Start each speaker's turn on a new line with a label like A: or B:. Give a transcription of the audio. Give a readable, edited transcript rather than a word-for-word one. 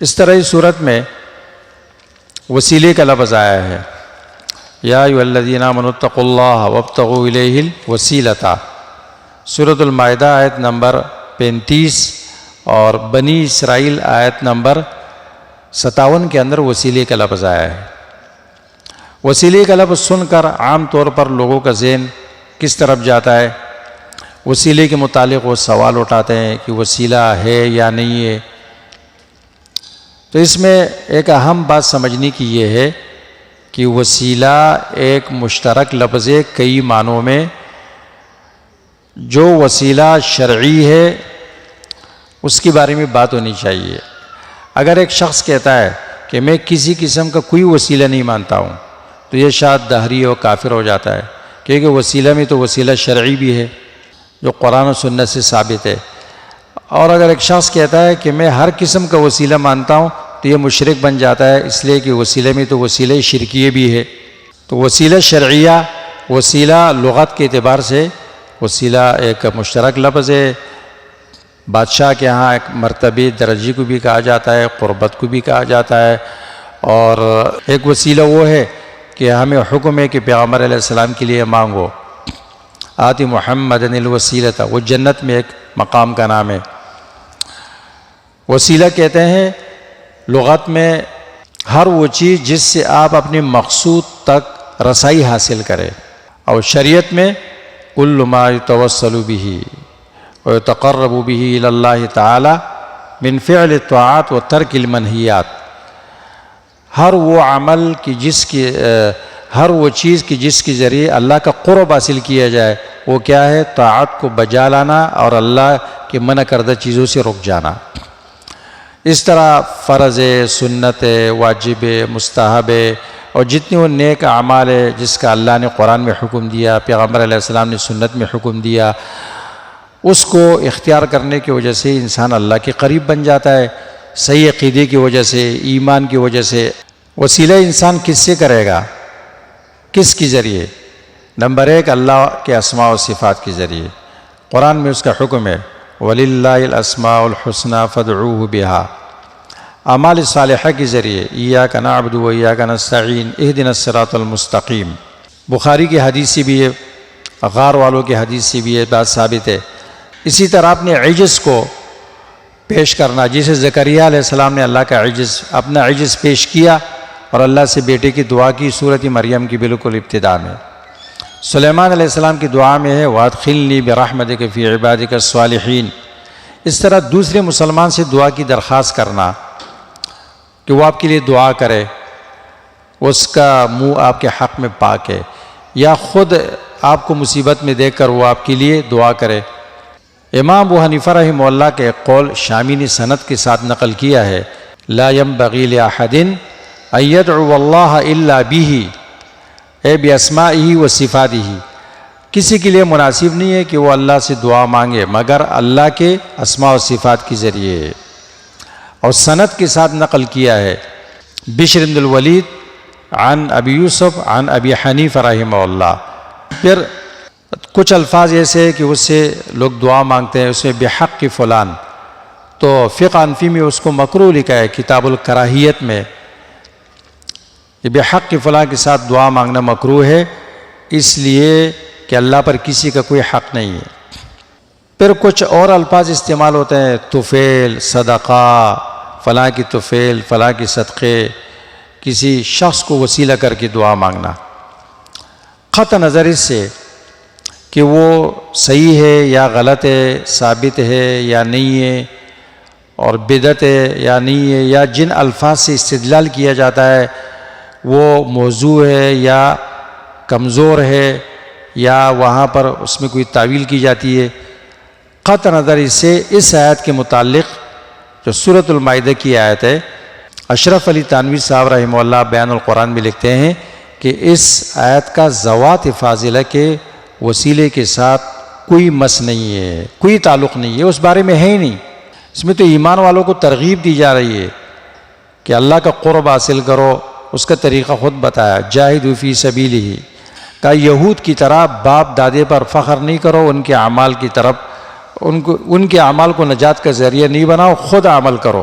A: اس طرح اس صورت میں وسیلے کا لفظ آیا ہے، یا ایھا الذین آمنوا اتقوا اللہ وابتغوا الیہ الوسیلۃ، سورۃ المائدہ آیت نمبر 35 اور بنی اسرائیل آیت نمبر 57 کے اندر وسیلے کا لفظ آیا ہے۔ وسیلے کا لفظ سن کر عام طور پر لوگوں کا ذہن کس طرف جاتا ہے؟ وسیلے کے متعلق وہ سوال اٹھاتے ہیں کہ وسیلہ ہے یا نہیں ہے۔ تو اس میں ایک اہم بات سمجھنے کی یہ ہے کہ وسیلہ ایک مشترک لفظ ہے کئی معنوں میں۔ جو وسیلہ شرعی ہے اس کے بارے میں بات ہونی چاہیے۔ اگر ایک شخص کہتا ہے کہ میں کسی قسم کا کوئی وسیلہ نہیں مانتا ہوں تو یہ شاید دہری اور کافر ہو جاتا ہے، کیونکہ وسیلہ میں تو وسیلہ شرعی بھی ہے جو قرآن و سنت سے ثابت ہے۔ اور اگر ایک شخص کہتا ہے کہ میں ہر قسم کا وسیلہ مانتا ہوں تو یہ مشرک بن جاتا ہے، اس لیے کہ وسیلے میں تو وسیلہ شرکیہ بھی ہے۔ تو وسیلہ شرعیہ، وسیلہ لغت کے اعتبار سے وسیلہ ایک مشترک لفظ ہے۔ بادشاہ کے ہاں ایک مرتبے درجے کو بھی کہا جاتا ہے، قربت کو بھی کہا جاتا ہے، اور ایک وسیلہ وہ ہے کہ ہمیں حکم ہے کہ پیغمبر علیہ السلام کے لیے مانگو، آتی محمد الوسیلۃ، وہ جنت میں ایک مقام کا نام ہے۔ وسیلہ کہتے ہیں لغت میں ہر وہ چیز جس سے آپ اپنے مقصود تک رسائی حاصل کریں، اور شریعت میں کل ما یتوسل به ویتقرب به الی اللہ تعالی من فعل الطاعات و ترک المنہیات، ہر وہ عمل کی ہر وہ چیز کی جس کے ذریعے اللہ کا قرب حاصل کیا جائے، وہ کیا ہے؟ طاعت کو بجا لانا اور اللہ کے منع کردہ چیزوں سے رک جانا۔ اس طرح فرض ہے، سنت ہے، واجب ہے، مستحب ہے، اور جتنے وہ نیک اعمال ہے جس کا اللہ نے قرآن میں حکم دیا، پیغمبر علیہ السلام نے سنت میں حکم دیا، اس کو اختیار کرنے کی وجہ سے انسان اللہ کے قریب بن جاتا ہے، صحیح عقیدے کی وجہ سے، ایمان کی وجہ سے۔ وسیلہ انسان کس سے کرے گا؟ کس کے ذریعے؟ نمبر 1 اللہ کے اسماء و صفات کے ذریعے۔ قرآن میں اس کا حکم ہے وَلِلَّهِ الْأَسْمَاءُ الْحُسْنَى فَادْعُوهُ بِهَا۔ اعمال صالحہ کے ذریعے إِيَّاكَ نَعْبُدُ وَإِيَّاكَ نَسْتَعِينُ اهْدِنَا الصِّرَاطَ الْمُسْتَقِيمَ، بخاری کی حدیث سے بھی ہے، غار والوں کی حدیث سے بھی یہ بات ثابت ہے۔ اسی طرح اپنے عجز کو پیش کرنا، جسے زکریا علیہ السلام نے اللہ کا اپنا عجز پیش کیا اور اللہ سے بیٹے کی دعا کی، سورۃ مریم کی بالکل ابتدا میں۔ سلیمان علیہ السلام کی دعا میں ہے وَأَدْخِلْنِي بِرَحْمَتِكَ فِي عِبَادِكَ الصَّالِحِينَ۔ اس طرح دوسرے مسلمان سے دعا کی درخواست کرنا کہ وہ آپ کے لیے دعا کرے، اس کا منہ آپ کے حق میں پاک ہے، یا خود آپ کو مصیبت میں دیکھ کر وہ آپ کے لیے دعا کرے۔ امام ابو حنیفہ رحمہ اللہ کے ایک قول شامی نے سند کے ساتھ نقل کیا ہے، لا ينبغي لأحد ان يدعو اللہ الا به اے باسمائہ و صفاتہ، کسی کے لیے مناسب نہیں ہے کہ وہ اللہ سے دعا مانگے مگر اللہ کے اسماء و صفات کے ذریعے۔ اور سند کے ساتھ نقل کیا ہے بشر بن الولید عن ابی یوسف عن ابی حنیفہ رحمہ اللہ۔ پھر کچھ الفاظ ایسے ہیں کہ اس سے لوگ دعا مانگتے ہیں، اس میں بحق فلان، تو فقہ حنفی میں اس کو مکروہ لکھا ہے کتاب الکراہیت میں، یہ بحق فلان کے ساتھ دعا مانگنا مکروہ ہے، اس لیے کہ اللہ پر کسی کا کوئی حق نہیں ہے۔ پھر کچھ اور الفاظ استعمال ہوتے ہیں، طفیل، صدقہ، فلاں کی طفیل، فلاں کی صدقے، کسی شخص کو وسیلہ کر کے دعا مانگنا، قطع نظر اس سے کہ وہ صحیح ہے یا غلط ہے، ثابت ہے یا نہیں ہے، اور بدعت ہے یا نہیں ہے، یا جن الفاظ سے استدلال کیا جاتا ہے وہ موضوع ہے یا کمزور ہے، یا وہاں پر اس میں کوئی تعویل کی جاتی ہے۔ قطع نظر اس سے اس آیت کے متعلق جو سورۃ المائدہ کی آیت ہے، اشرف علی تھانوی صاحب رحمہ اللہ بیان القرآن میں لکھتے ہیں کہ اس آیت کا ذوات فاضلہ کے وسیلے کے ساتھ کوئی مس نہیں ہے، کوئی تعلق نہیں ہے، اس بارے میں ہے ہی نہیں۔ اس میں تو ایمان والوں کو ترغیب دی جا رہی ہے کہ اللہ کا قرب حاصل کرو، اس کا طریقہ خود بتایا، جاہدوا فی سبیلہ، کہ یہود کی طرح باپ دادے پر فخر نہیں کرو، ان کے اعمال کی طرف ان کے اعمال کو نجات کا ذریعہ نہیں بناؤ، خود عمل کرو۔